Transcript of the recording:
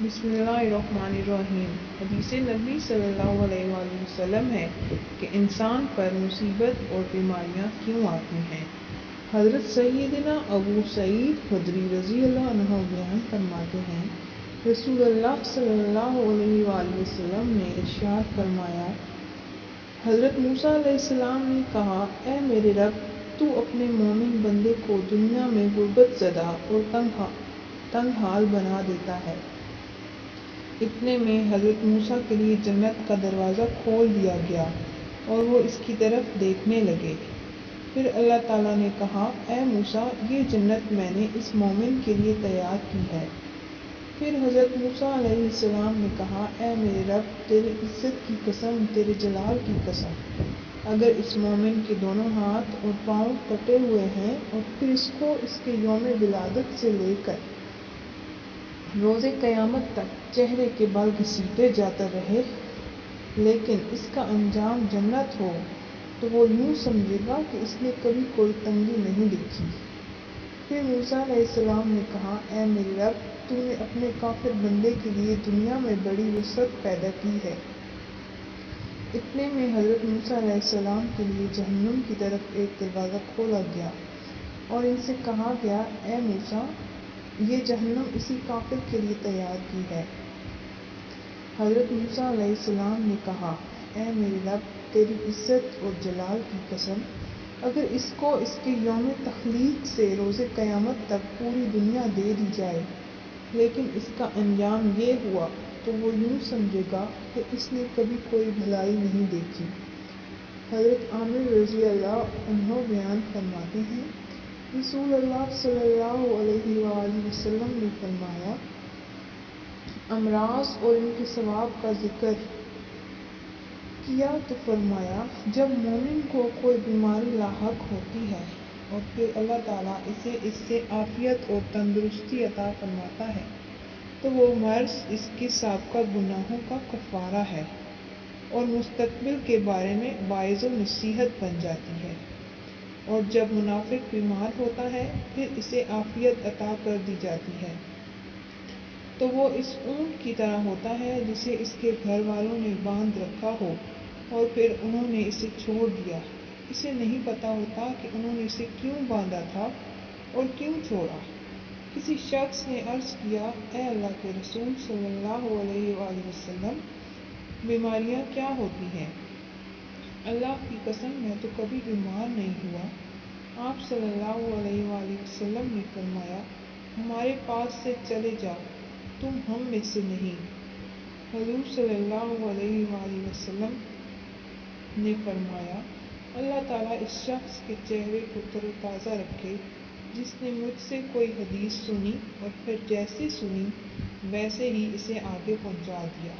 بسم اللہ الرحمن الرحیم۔ حدیث نبی صلی اللہ علیہ وآلہ وسلم ہے کہ انسان پر مصیبت اور بیماریاں کیوں آتی ہیں۔ حضرت سیدنا ابو سعید خدری رضی اللہ عنہ بیان فرماتے ہیں، رسول اللہ صلی اللہ علیہ وآلہ وسلم نے ارشاد فرمایا، حضرت موسیٰ علیہ السلام نے کہا، اے میرے رب، تو اپنے مومن بندے کو دنیا میں غربت زدہ اور تنگ حال بنا دیتا ہے۔ اتنے میں حضرت موسیٰ کے لیے جنت کا دروازہ کھول دیا گیا اور وہ اس کی طرف دیکھنے لگے۔ پھر اللہ تعالیٰ نے کہا، اے موسیٰ، یہ جنت میں نے اس مومن کے لیے تیار کی ہے۔ پھر حضرت موسیٰ علیہ السلام نے کہا، اے میرے رب، تیری عزت کی قسم، تیرے جلال کی قسم، اگر اس مومن کے دونوں ہاتھ اور پاؤں کٹے ہوئے ہیں اور پھر اس کو اس کے یوم ولادت سے لے کر روز قیامت تک چہرے کے بال گھسیٹے جاتا رہے لیکن اس کا انجام جنت ہو، تو وہ یوں سمجھے گا کہ اس نے کبھی کوئی تنگی نہیں دیکھی۔ پھر موسیٰ علیہ السلام نے کہا، اے میرے رب، تو نے اپنے کافر بندے کے لیے دنیا میں بڑی وسعت پیدا کی ہے۔ اتنے میں حضرت موسیٰ علیہ السلام کے لیے جہنم کی طرف ایک دروازہ کھولا گیا اور ان سے کہا گیا، اے موسیٰ، یہ جہنم اسی کافر کے لیے تیار کی ہے۔ حضرت موسیٰ علیہ السلام نے کہا، اے میرے رب، تیری عزت اور جلال کی قسم، اگر اس کو اس کے یوم تخلیق سے روز قیامت تک پوری دنیا دے دی جائے لیکن اس کا انجام یہ ہوا، تو وہ یوں سمجھے گا کہ اس نے کبھی کوئی بھلائی نہیں دیکھی۔ حضرت عامر رضی اللہ عنہ بیان فرماتے ہیں، رسول اللہ صلی اللہ علیہ وآلہ وسلم نے فرمایا، امراض اور ان کے ثواب کا ذکر کیا تو فرمایا، جب مومن کو کوئی بیماری لاحق ہوتی ہے اور پھر اللہ تعالیٰ اسے اس سے عافیت اور تندرستی عطا فرماتا ہے تو وہ مرض اس کے سابقہ گناہوں کا کفارہ ہے اور مستقبل کے بارے میں باعث نصیحت بن جاتی ہے، اور جب منافق بیمار ہوتا ہے پھر اسے عافیت عطا کر دی جاتی ہے تو وہ اس اونٹ کی طرح ہوتا ہے جسے اس کے گھر والوں نے باندھ رکھا ہو اور پھر انہوں نے اسے چھوڑ دیا۔ اسے نہیں پتہ ہوتا کہ انہوں نے اسے کیوں باندھا تھا اور کیوں چھوڑا۔ کسی شخص نے عرض کیا، اے اللہ کے رسول صلی اللہ علیہ وآلہ وسلم، بیماریاں کیا ہوتی ہیں؟ اللہ کی قسم، میں تو کبھی بیمار نہیں ہوا۔ آپ صلی اللہ علیہ وآلہ وسلم نے فرمایا، ہمارے پاس سے چلے جاؤ، تم ہم میں سے نہیں۔ حضور صلی اللہ علیہ وآلہ وسلم نے فرمایا، اللہ تعالیٰ اس شخص کے چہرے کو تر و تازہ رکھے جس نے مجھ سے کوئی حدیث سنی اور پھر جیسے سنی ویسے ہی اسے آگے پہنچا دیا۔